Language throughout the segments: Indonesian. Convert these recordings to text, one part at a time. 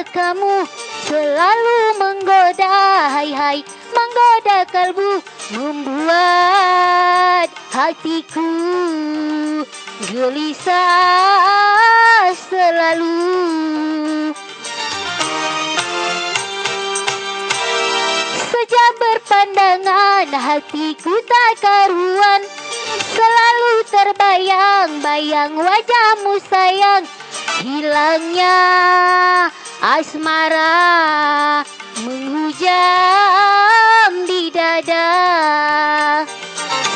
kamu selalu menggoda, hai menggoda kalbu, membuat hatiku gelisah selalu. Sejak berpandangan hatiku tak karuan, selalu terbayang-bayang wajahmu sayang. Hilangnya asmara menghujam di dada.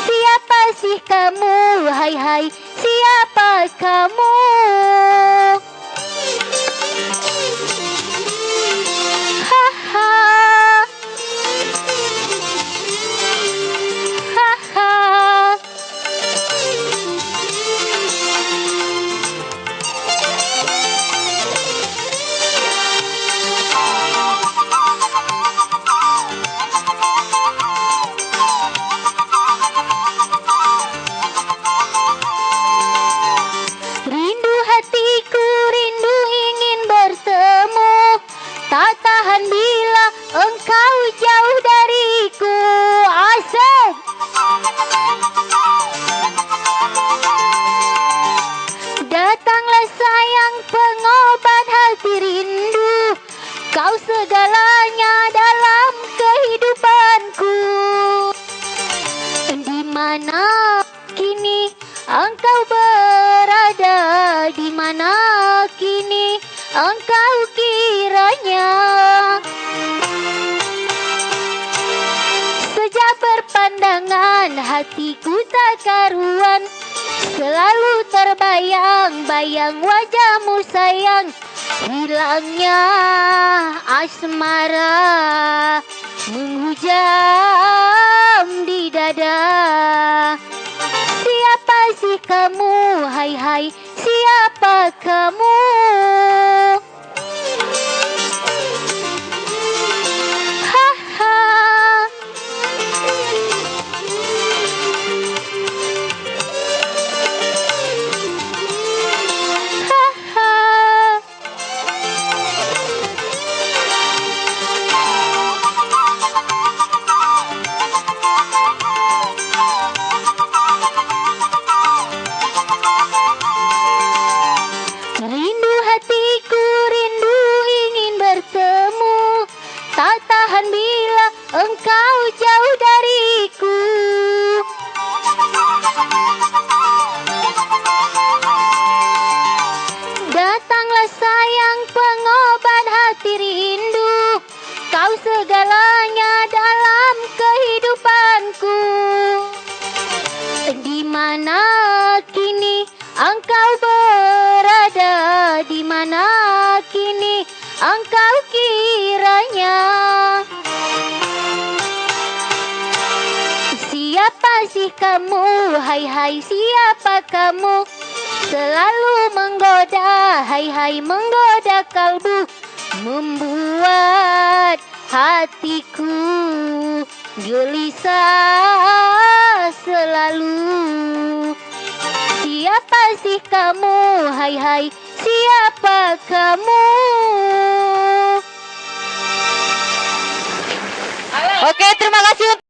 Siapa sih kamu, hai siapa kamu? Haha, haha. Rindu hatiku, rindu ingin bertemu, tak tahan bila engkau jauh dariku. Asik. Datanglah sayang pengobat hati rindu, kau segalanya dalam kehidupanku. Di mana kini engkau berada, di mana kini engkau kiranya? Sejak berpandangan hatiku tak karuan, selalu terbayang-bayang wajahmu sayang. Hilangnya asmara menghujam di dada. Siapa sih kamu, hai siapa kamu? Haha. Haha. Rindu hatiku, rindu ingin bertemu, tak tahan bila engkau jauh dariku. Datanglah sayang pengobat hati rindu, kau segalanya dalam kehidupanku. Di mana kini engkau berada, di mana kini engkau kiranya? Siapa sih kamu, hai siapa kamu? Selalu menggoda, hai menggoda kalbu, membuat hatiku gelisah selalu. Siapa sih kamu, hai siapa kamu? Oke, terima kasih.